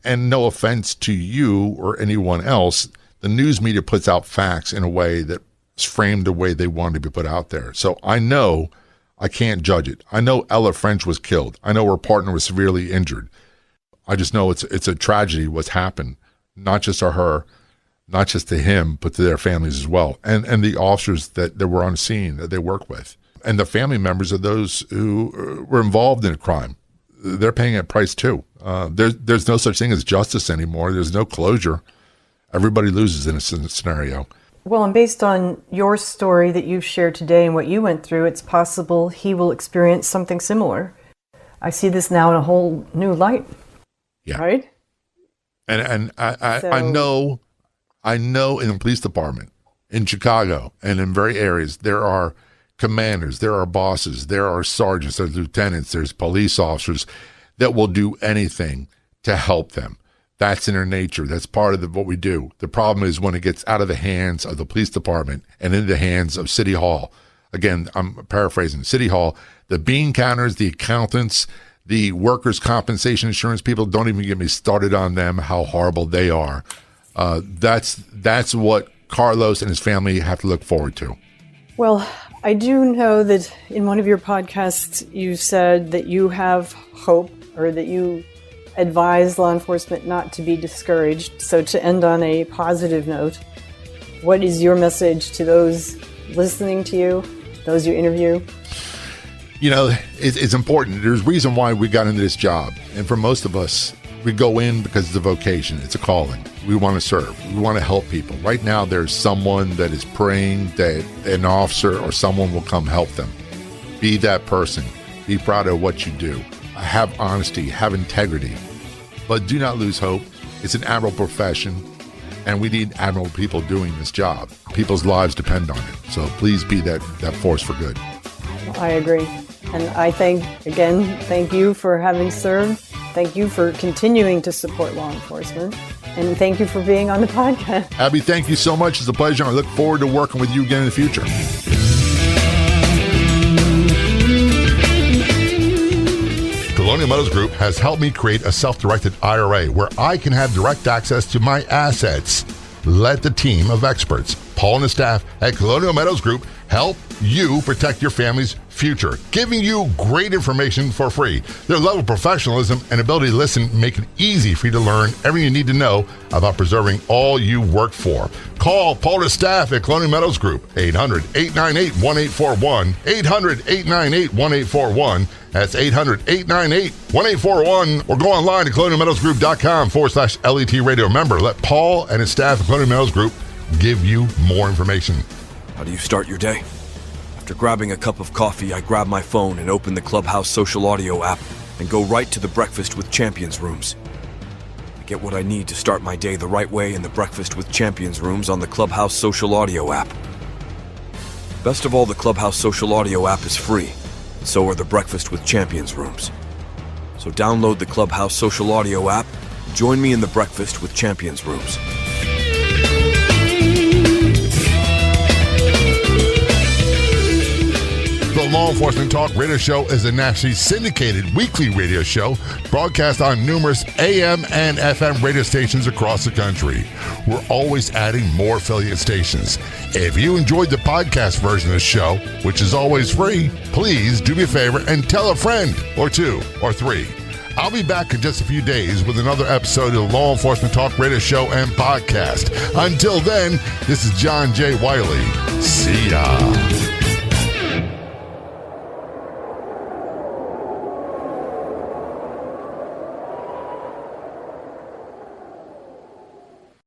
Speaker 1: no offense to you or anyone else, the news media puts out facts in a way that's framed the way they want to be put out there. So I know I can't judge it. I know Ella French was killed. I know her partner was severely injured. I just know it's a tragedy what's happened, not just to her, not just to him, but to their families as well, and the officers that were on scene that they work with, and the family members of those who were involved in a crime. They're paying a price too. There's no such thing as justice anymore. There's no closure. Everybody loses in a scenario.
Speaker 3: Well, and based on your story that you've shared today and what you went through, it's possible he will experience something similar. I see this now in a whole new light.
Speaker 1: Yeah.
Speaker 3: Right?
Speaker 1: And I know in the police department in Chicago and in various areas, there are commanders, there are bosses, there are sergeants, there's lieutenants, there's police officers that will do anything to help them. That's in their nature. That's part of what we do. The problem is when it gets out of the hands of the police department and into the hands of City Hall. Again, I'm paraphrasing. City Hall, the bean counters, the accountants, the workers' compensation insurance people, don't even get me started on them, how horrible they are. That's what Carlos and his family have to look forward to.
Speaker 2: Well, I do know that in one of your podcasts you said that you have hope, or that you advise law enforcement not to be discouraged. So to end on a positive note, what is your message to those listening to you, those you interview?
Speaker 1: You know, it's important. There's a reason why we got into this job. And for most of us, we go in because it's a vocation. It's a calling. We want to serve. We want to help people. Right now, there's someone that is praying that an officer or someone will come help them. Be that person. Be proud of what you do. Have honesty. Have integrity. But do not lose hope. It's an admirable profession, and we need admirable people doing this job. People's lives depend on it. So please be that force for good.
Speaker 2: I agree. And I thank you for having served. Thank you for continuing to support law enforcement. And thank you for being on the podcast.
Speaker 1: Abby, thank you so much. It's a pleasure. I look forward to working with you again in the future. Colonial Metals Group has helped me create a self-directed IRA where I can have direct access to my assets. Let the team of experts, Paul and the staff at Colonial Metals Group, help you protect your family's future, giving you great information for free. Their level of professionalism and ability to listen make it easy for you to learn everything you need to know about preserving all you work for. Call Paul or staff at Colonial Meadows Group, 800-898-1841, 800-898-1841. That's 800-898-1841, or go online to colonialmeadowsgroup.com/LET radio. Remember, let Paul and his staff at Colonial Meadows Group give you more information.
Speaker 4: How do you start your day? After grabbing a cup of coffee, I grab my phone and open the Clubhouse social audio app and go right to the Breakfast with Champions rooms. I get what I need to start my day the right way in the Breakfast with Champions rooms on the Clubhouse social audio app. Best of all, the Clubhouse social audio app is free, and so are the Breakfast with Champions rooms. So download the Clubhouse social audio app and join me in the Breakfast with Champions rooms.
Speaker 1: The Law Enforcement Talk Radio Show is a nationally syndicated weekly radio show broadcast on numerous AM and FM radio stations across the country. We're always adding more affiliate stations. If you enjoyed the podcast version of the show, which is always free, please do me a favor and tell a friend or two or three. I'll be back in just a few days with another episode of the Law Enforcement Talk Radio Show and podcast. Until then, this is John J. Wiley. See ya.